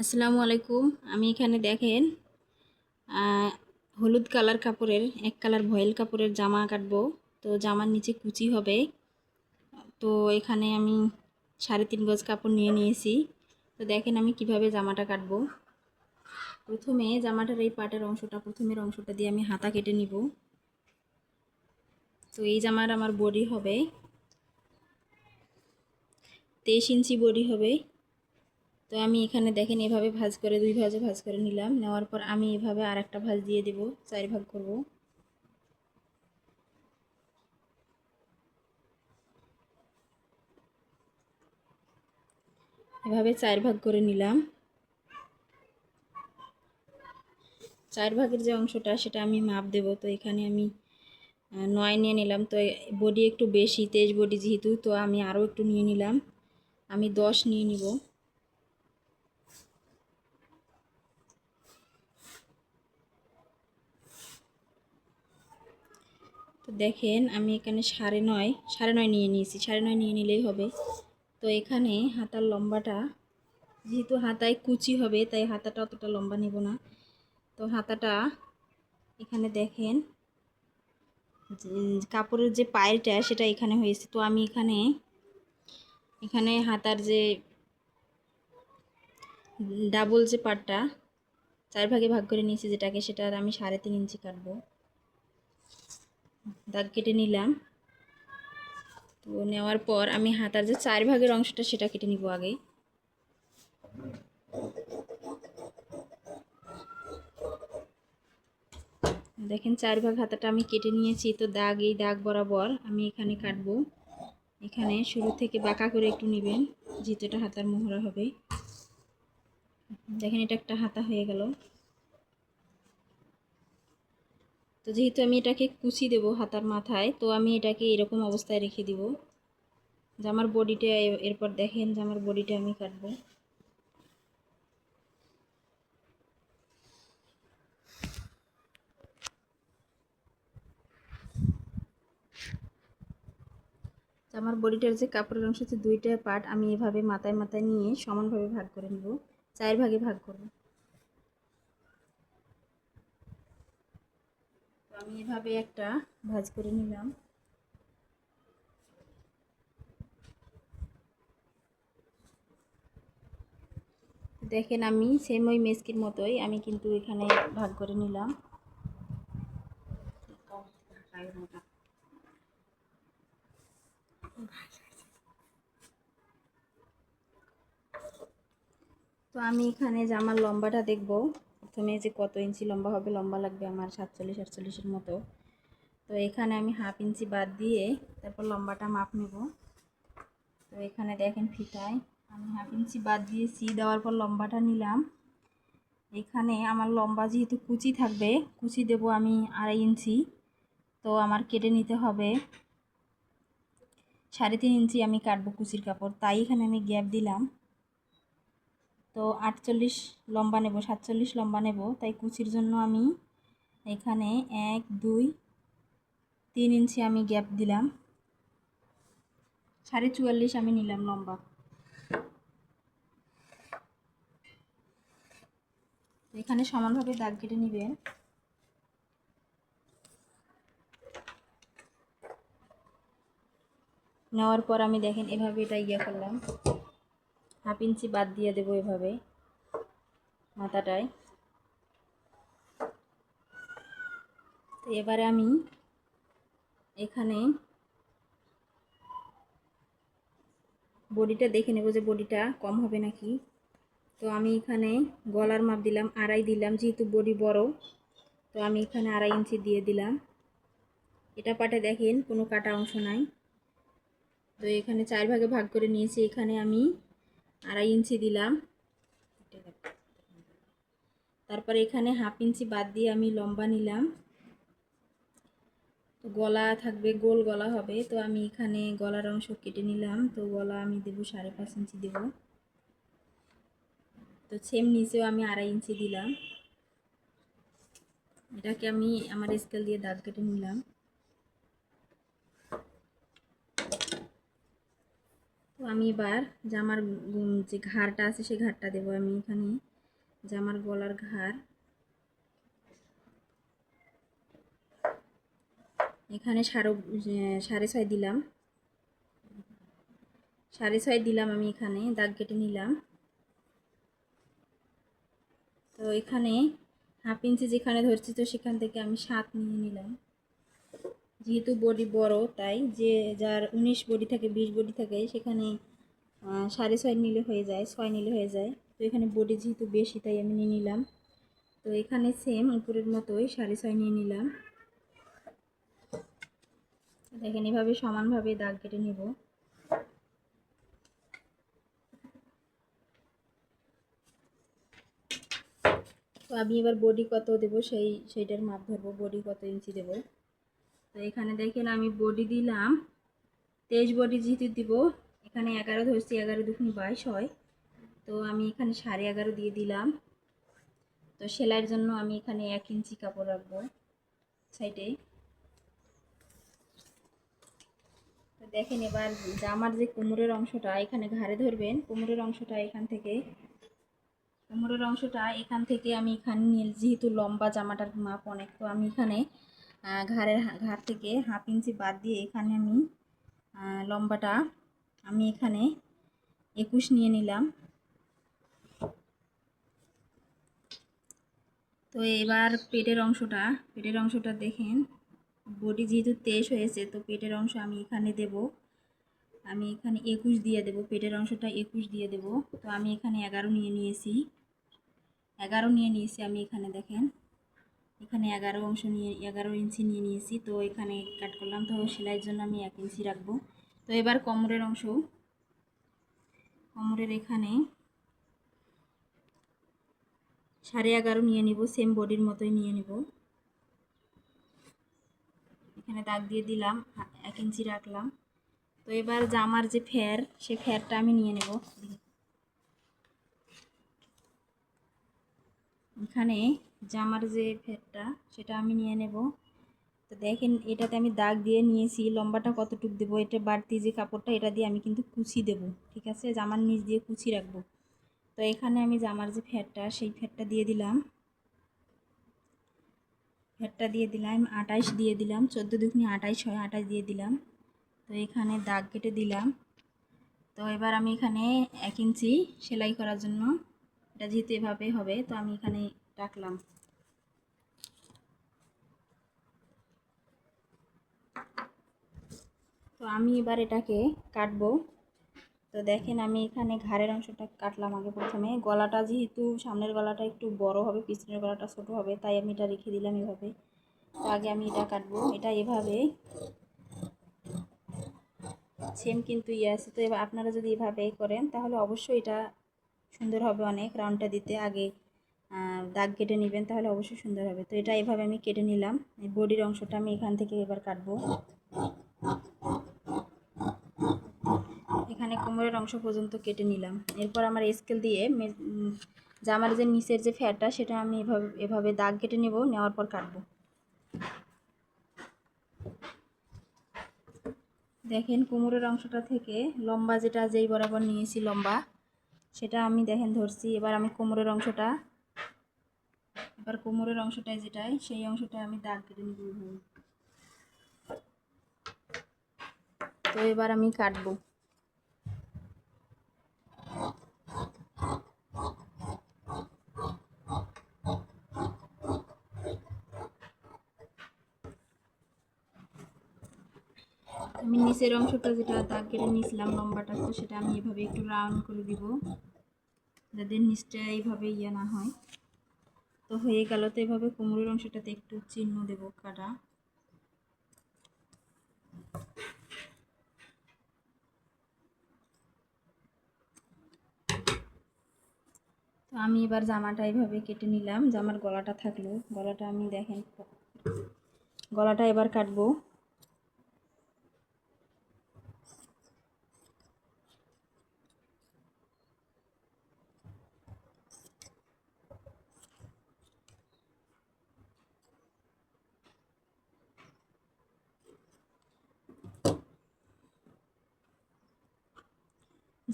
আসসালামু আলাইকুম। আমি এখানে দেখেন হলুদ কালার কাপড়ের এক কালার ভয়েল কাপড়ের জামা কাটবো। তো জামার নিচে কুচি হবে। তো এখানে আমি 3.5 গজ কাপড় নিয়ে নিয়েছি। তো দেখেন আমি কিভাবে জামাটা কাটবো। প্রথমে জামাটার এই পাটের অংশটা, প্রথমের অংশটা দিয়ে আমি হাতা কেটে নিব। তো এই জামার আমার বডি হবে 23 ইঞ্চি বডি হবে। তো আমি এখানে দেখেন এভাবে ভাঁজ করে 2 ভাঁজে ভাঁজ করে নিলাম। নেওয়ার পর আমি এভাবে আরেকটা ভাঁজ দিয়ে দেব, 4 ভাগ করব। এভাবে 4 ভাগ করে নিলাম। 4 ভাগের যে অংশটা সেটা আমি মাপ দেব। তো এখানে আমি 9 নিয়ে নিলাম। তো বডি একটু বেশি, 23 বডি যেহেতু, তো আমি আরও একটু নিয়ে নিলাম। আমি 10 নিয়ে নিব। তো দেখেন আমি এখানে 9.5 নিয়ে নিয়েছি। 9.5 নিয়ে নিলেই হবে। তো এখানে হাতার লম্বাটা, যেহেতু হাতায় কুচি হবে তাই হাতাটা অতটা লম্বা নেব না। তো হাতাটা এখানে দেখেন কাপড়ের যে পায়েলটা সেটা এখানে হয়েছে। তো আমি এখানে হাতার যে ডাবল যে পাটটা 4 ভাগে ভাগ করে নিয়েছি যেটাকে, সেটার আমি 3.5 ইঞ্চি কাটবো। দাগ কেটে নিলাম। তো নেওয়ার পর আমি হাতার যে 4 ভাগের অংশটা সেটা কেটে নিব আগে। দেখেন 4 ভাগ হাতাটা আমি কেটে নিয়েছি। তো এই দাগ বরাবর আমি এখানে কাটবো। এখানে শুরু থেকে বাঁকা করে একটু নেবেন, যেহেতু এটা হাতার মোহরা হবে। দেখেন এটা একটা হাতা হয়ে গেল। তো যেহেতু আমি এটাকে কুচি দেব হাতার মাথায়, তো আমি এটাকে এরকম অবস্থায় রেখে দিব। জামার বডিটা এরপর দেখেন জামার বডিটা আমি কাটবো। জামার বডিটার যে কাপড়ের অংশ হচ্ছে 2টা পার্ট, আমি এভাবে মাথায় মাথায় নিয়ে সমানভাবে ভাগ করে নিব। 4 ভাগে ভাগ করব। তো আমি এভাবে একটা ভাঁজ করে নিলাম। দেখেন আমি সেম ওই মেস্কির মতোই আমি কিন্তু এখানে ভাগ করে নিলাম। তো আমি এখানে জামার লম্বাটা দেখব। প্রথমে যে কত ইঞ্চি লম্বা হবে, লম্বা লাগবে আমার 47-48-এর মতো। তো এখানে আমি 1/2 ইঞ্চি বাদ দিয়ে তারপর লম্বাটা মাপ নেব। তো এখানে দেখেন ফিতায় আমি 1/2 ইঞ্চি বাদ দিয়েছি, দেওয়ার পর লম্বাটা নিলাম। এখানে আমার লম্বা যেহেতু কুচি থাকবে, কুচি দেব আমি 2.5 ইঞ্চি। তো আমার কেটে নিতে হবে 3.5 ইঞ্চি আমি কাটবো কুচির কাপড়, তাই এখানে আমি গ্যাপ দিলাম। তো 48 লম্বা নেব, 47 লম্বা নেব, তাই কুচির জন্য আমি এখানে 1 2 3 ইঞ্চি আমি গ্যাপ দিলাম। 44.5 আমি নিলাম লম্বা। এখানে সমানভাবে দাগ কেটে নেবেন। নেওয়ার পর আমি দেখেন এভাবে এটা করলাম, 1/2 ইঞ্চি বাদ দিয়ে দেবো এভাবে মাথাটায়। তো এবারে আমি এখানে বডিটা দেখে নেব যে বডিটা কম হবে নাকি। তো আমি এখানে গলার মাপ দিলাম 2.5 দিলাম, যেহেতু বডি বড়। তো আমি এখানে 2.5 ইঞ্চি দিয়ে দিলাম। এটা পাটে দেখেন কোনো কাটা অংশ নাই। তো এখানে 4 ভাগে ভাগ করে নিয়েছি, এখানে আমি 2.5 ইঞ্চি দিলাম। তারপরে এখানে 1/2 ইঞ্চি বাদ দিয়ে আমি লম্বা নিলাম। তো গলা থাকবে, গোল গলা হবে। তো আমি এখানে গলার অংশ কেটে নিলাম। তো গলা আমি দেবো 5.5 ইঞ্চি দেব। তো সেম নিচেও আমি 2.5 ইঞ্চি দিলাম। এটাকে আমি আমার স্কেল দিয়ে দাগ কেটে নিলাম। তো আমি এবার জামার যে ঘাড়টা আছে সেই ঘাড়টা দেবো আমি এখানে, জামার গলার ঘাড় এখানে 6.5 দিলাম, 6.5 দিলাম আমি এখানে দাগ কেটে নিলাম। তো এখানে হাফ ইঞ্চি যেখানে ধরছি তো সেখান থেকে আমি 7 নিয়ে নিলাম। যেহেতু বডি বড় তাই যে যার 19 বডি থাকে 20 বডি থাকে সেখানে 6.5 নিলে হয়ে যায়, 6 নিলে হয়ে যায়। তো এখানে বডি যেহেতু বেশি তাই আমি নিয়ে নিলাম। তো এখানে সেম উপরের মতোই 6.5 নিয়ে নিলাম। দেখেন এভাবে সমানভাবে দাগ কেটে নেব। তো আমি এবার বডি কত দেবো সেইটার মাপ ধরবো, বডি কত ইঞ্চি দেবো। তো এখানে দেখেন আমি বডি দিলাম 23 বডি যেহেতু দিব, এখানে 11 ধরছি, 11 দুগুণে 22 হয়। তো আমি এখানে 11.5 দিয়ে দিলাম। তো সেলাইয়ের জন্য আমি এখানে 1 ইঞ্চি কাপড় রাখবো সাইডে। তো দেখেন এবার জামার যে কোমরের অংশটা এখানে ঘাড়ে ধরবেন, কোমরের অংশটা এখান থেকে, কোমরের অংশটা এখান থেকে আমি এখানে নিয়ে, যেহেতু লম্বা জামাটার মাপ অনেক, তো আমি এখানে ঘাড় থেকে হাফ ইঞ্চি বাদ দিয়ে এখানে আমি লম্বাটা আমি এখানে 21 নিয়ে নিলাম। তো এবার পেটের অংশটা দেখেন বডি যেহেতু 23 হয়েছে তো পেটের অংশ আমি এখানে দেব, আমি এখানে 21 দিয়ে দেব, পেটের অংশটা 21 দিয়ে দেব। তো আমি এখানে 11 নিয়ে নিয়েছি, 11 নিয়ে নিয়েছি আমি এখানে দেখেন, এখানে 11 ইঞ্চি নিয়ে নিয়েছি। তো এখানে কাট করলাম, তো সেলাইয়ের জন্য আমি 1 ইঞ্চি রাখবো। তো এবার কোমরের অংশ, কোমরের এখানে 11.5 নিয়ে নিব, সেম বডির মতোই নিয়ে নিব। এখানে দাগ দিয়ে দিলাম, 1 ইঞ্চি রাখলাম। তো এবার জামার যে সে ফেরটা আমি নিয়ে নেব। এখানে জামার যে ফেরটা সেটা আমি নিয়ে নেব। তো দেখেন এটাতে আমি দাগ দিয়ে নিয়েছি, লম্বাটা কতটুকু দেবো, এটা বাড়তি যে কাপড়টা এটা দিয়ে আমি কিন্তু কুচি দেব, ঠিক আছে, জামার নিচ দিয়ে কুচি রাখবো। তো এখানে আমি জামার যে ফেরটা সেই ফেরটা দিয়ে দিলাম, ফেরটা দিয়ে দিলাম 28 দিয়ে দিলাম, 14 দুগুণে 28 হয়, 28 দিয়ে দিলাম। তো এখানে দাগ কেটে দিলাম। তো এবার আমি এখানে 1 ইঞ্চি সেলাই করার জন্য, এটা যেহেতু এভাবে হবে তো আমি এখানে রাখলাম। তো আমি এবার এটাকে কাটবো। তো দেখেন আমি এখানে ঘাড়ের অংশটা কাটলাম আগে প্রথমে, গলাটা যেহেতু সামনের গলাটা একটু বড় হবে, পিছনের গলাটা ছোট হবে, তাই আমি এটা রেখে দিলাম এভাবে। তো আগে আমি এটা কাটবো, এটা এভাবে সেম কিন্তু আছে। তো এবার আপনারা যদি এভাবে করেন তাহলে অবশ্যই এটা সুন্দর হবে অনেক। রাউন্ডটা দিতে আগে দাগ কেটে নেবেন তাহলে অবশ্যই সুন্দর হবে। তো এটা এভাবে আমি কেটে নিলাম, এই বডির অংশটা আমি এখান থেকে এবার কাটবো। এখানে কোমরের অংশ পর্যন্ত কেটে নিলাম। এরপর আমার স্কেল দিয়ে জামার যে নিচের যে ফ্যাটটা সেটা আমি এভাবে দাগ কেটে নেব, নেওয়ার পর কাটবো। দেখেন কোমরের অংশটা থেকে লম্বা যেই বরাবর নিয়েছি লম্বা সেটা আমি দেখেন ধরছি। এবার আমি কোমরের অংশটায় যেটাই সেই অংশটা আমি দাগ কেটে নেব। তো এবার আমি কাটবো। আমি নিচের অংশটা যেটা দাগ কেটে নিয়েছিলাম লম্বাটা, তো সেটা আমি এভাবে একটু রাউন্ড করে দিব যাতে নিচটা এইভাবে না হয়। তো হয়ে গেল। তো এভাবে কোমরের অংশটাতে একটু চিহ্ন দেব কাটা। তো আমি এবার জামাটা এইভাবে কেটে নিলাম, জামার গলাটা থাকলো, গলাটা আমি দেখেন গলাটা এবার কাটবো।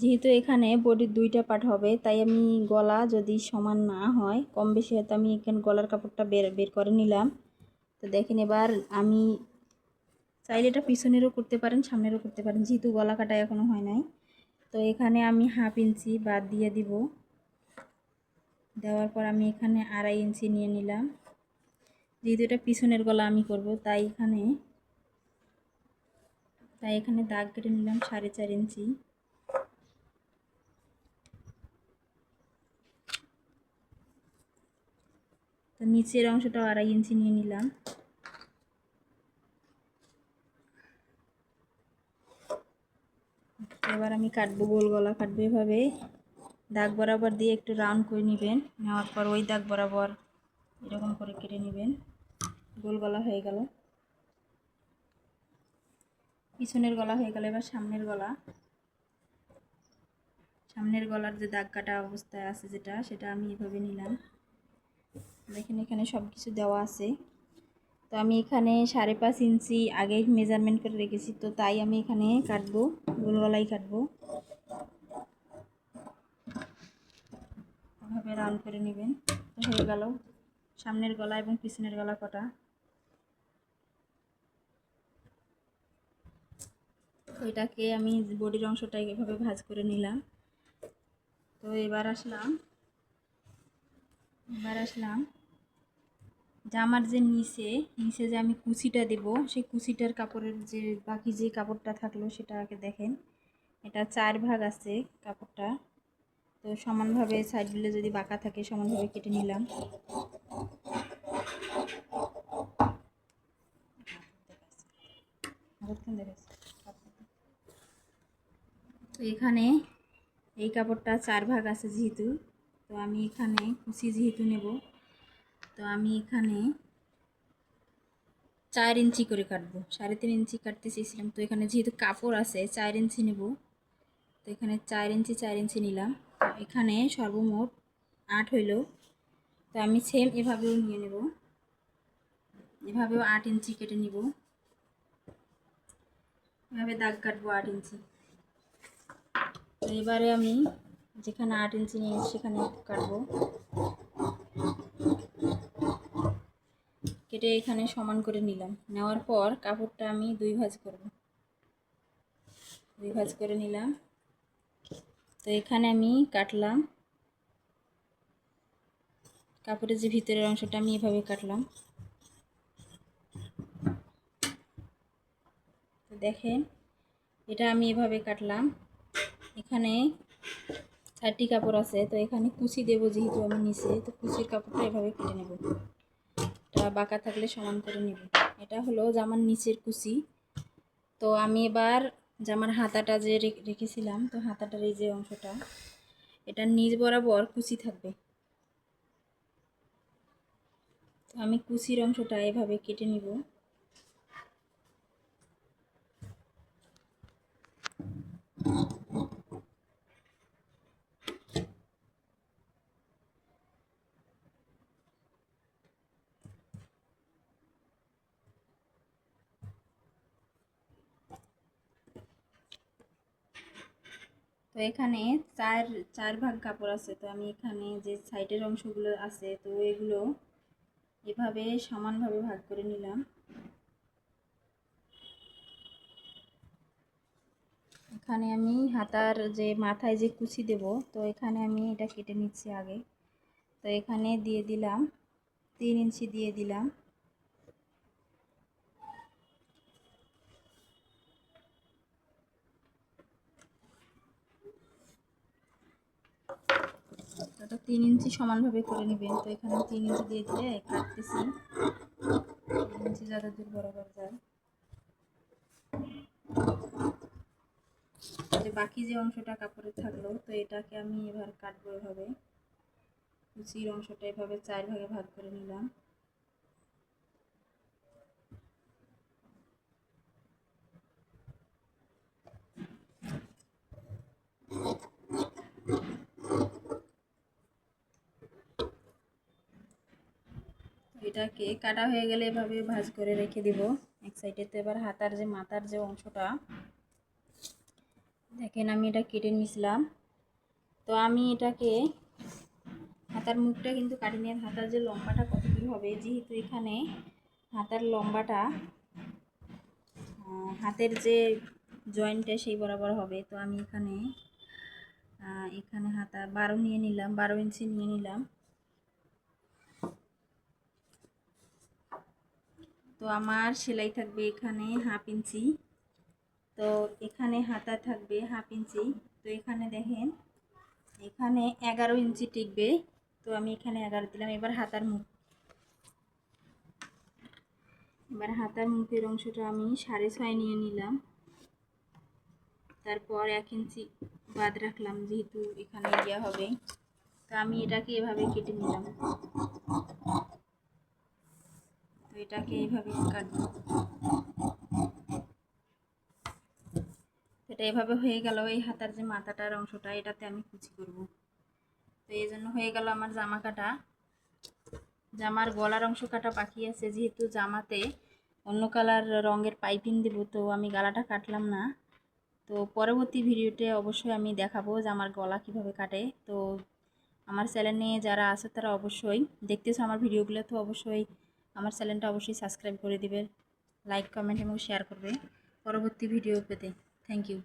যেহেতু এখানে বডির 2টা পার্ট হবে, তাই আমি গলা যদি সমান না হয়, কম বেশি হয়তো আমি এখানে গলার কাপড়টা বের করে নিলাম। তো দেখেন, এবার আমি চাইলে এটা পিছনেরও করতে পারেন, সামনেরও করতে পারেন, যেহেতু গলা কাটা এখনও হয় নাই। তো এখানে আমি 1/2 ইঞ্চি বাদ দিয়ে দিব। দেওয়ার পর আমি এখানে 2.5 ইঞ্চি নিয়ে নিলাম। যেহেতু এটা পিছনের গলা আমি করব, তাই এখানে দাগ কেটে নিলাম 4.5 ইঞ্চি। তো নিচের অংশটাও 2.5 ইঞ্চি নিয়ে নিলাম। এবার আমি কাটবো, গোল গলা কাটবো। এভাবে দাগ বরাবর দিয়ে একটু রাউন্ড করে নেবেন। নেওয়ার পর ওই দাগ বরাবর এরকম করে কেটে নেবেন। গোল গলা হয়ে গেল, পিছনের গলা হয়ে গেল। এবার সামনের গলার যে দাগ কাটা অবস্থায় আছে সেটা আমি এভাবে নিলাম। দেখেন, এখানে সব কিছু দেওয়া আছে। তো আমি এখানে 5.5 ইঞ্চি আগে মেজারমেন্ট করে রেখেছি, তো তাই আমি এখানে কাটবো, গোল গলাই কাটবো। এভাবে রাউন্ড করে নেবেন। তো হয়ে গেল সামনের গলা এবং পিছনের গলা কাটা। এটাকে আমি বডির অংশটা এভাবে ভাঁজ করে নিলাম। তো এবার আসলাম জামার যে নিচে যে আমি কুচিটা দেব, সেই কুচিটার কাপড়ের যে বাকি যে কাপড়টা থাকলো সেটাকে দেখেন, এটা 4 ভাগ আছে কাপড়টা। তো সমানভাবে সাইডগুলো যদি বাঁকা থাকে সমানভাবে কেটে নিলাম। তো এখানে এই কাপড়টা 4 ভাগ আছে যেহেতু, তো আমি এখানে কুচি যেহেতু নেব, তো আমি এখানে 4 ইঞ্চি করে কাটবো। 3.5 ইঞ্চি কাটতে চেয়েছিলাম, তো এখানে যেহেতু কাপড় আছে 4 ইঞ্চি নেব। তো এখানে 4 ইঞ্চি নিলাম। এখানে সর্বমোট 8 হইল। তো আমি সেম এভাবেও নিয়ে নেব, এভাবেও 8 ইঞ্চি কেটে নিব। এভাবে দাগ কাটবো 8 ইঞ্চি। তো এবারে আমি যেখানে 8 ইঞ্চি নিয়েছি সেখানে কাটবো, কেটে এখানে সমান করে নিলাম। নেওয়ার পর কাপড়টা আমি 2 ভাঁজ করব, 2 ভাঁজ করে নিলাম। তো এখানে আমি কাটলাম কাপড়ের যে ভিতরের অংশটা, আমি এভাবে কাটলাম। তো দেখেন, এটা আমি এভাবে কাটলাম। এখানে 4টি কাপড় আছে, তো এখানে কুচি দেব যেহেতু আমি নিচে, তো কুচির কাপড়টা এভাবে কেটে নেব। এটা বাঁকা থাকলে সমান করে নেব। এটা হলো জামার নিচের কুচি। তো আমি এবার জামার হাতাটা যে রেখেছিলাম, তো হাতাটার এই যে অংশটা, এটা নিচ বরাবর কুচি থাকবে। তো আমি কুচির অংশটা এভাবে কেটে নিব। তো এখানে চার ভাগ কাপড় আছে, তো আমি এখানে যে সাইডের অংশগুলো আছে, তো এগুলো এভাবে সমানভাবে ভাগ করে নিলাম। এখানে আমি হাতার যে মাথায় যে কুচি দেব, তো এখানে আমি এটা কেটে নিচ্ছি আগে। তো এখানে দিয়ে দিলাম 3 ইঞ্চি দিয়ে দিলাম। এটা 3 ইঞ্চি সমানভাবে করে নেবেন। তো এখানে 3 ইঞ্চি দিয়ে দিয়ে কাটতেছি, 3 ইঞ্চি যত দূর বরাবর যায়। যে বাকি যে অংশটা কাপড়ে থাকলো, তো এটাকে আমি এবার কাটবো এভাবে। কুচির অংশটা এভাবে 4 ভাগে ভাগ করে নিলাম। এটাকে কাটা হয়ে গেলে এভাবে ভাঁজ করে রেখে দিব এক সাইডে। তো এবার হাতার যে মাথার যে অংশটা, দেখেন আমি এটা কেটে নিয়েছিলাম। তো আমি এটাকে হাতার মুখটা কিন্তু কাটি নিয়ে হাতার যে লম্বাটা কতটুকু হবে, যেহেতু এখানে হাতার লম্বাটা হাতের যে জয়েন্টটা সেই বরাবর হবে, তো আমি এখানে এখানে হাতা 12 নিয়ে নিলাম, 12 ইঞ্চি নিয়ে নিলাম। তো আমার সেলাই থাকবে এখানে 1/2 ইঞ্চি, তো এখানে হাতা থাকবে 1/2 ইঞ্চি। তো এখানে দেখেন এখানে 11 ইঞ্চি টিকবে, তো আমি এখানে 11 দিলাম। এবার হাতার মুখের অংশটা আমি 6.5 নিয়ে নিলাম, তারপর 1 ইঞ্চি বাদ রাখলাম যেহেতু এখানে ইয়া হবে। তো আমি এটাকে এভাবে কেটে নিলাম, তো এটাকে এইভাবে কাটবো। এটা এভাবে হয়ে গেল। এই হাতার যে মাথাটার অংশটা এটাতে আমি কুচি করব। তো এই জন্য হয়ে গেল আমার জামা কাটা। জামার গলার অংশ কাটা বাকি আছে, যেহেতু জামাতে অন্য কালার রঙের পাইপিং দেবো, তো আমি গলাটা কাটলাম না। তো পরবর্তী ভিডিওতে অবশ্যই আমি দেখাবো জামার গলা কিভাবে কাটে। তো আমার চ্যানেলে যারা আছে তারা অবশ্যই দেখতেছো আমার ভিডিওগুলো, তো অবশ্যই আমার চ্যানেলটা অবশ্যই সাবস্ক্রাইব করে দিবে, লাইক কমেন্ট এবং শেয়ার করবে পরবর্তী ভিডিও পেতে। Thank you.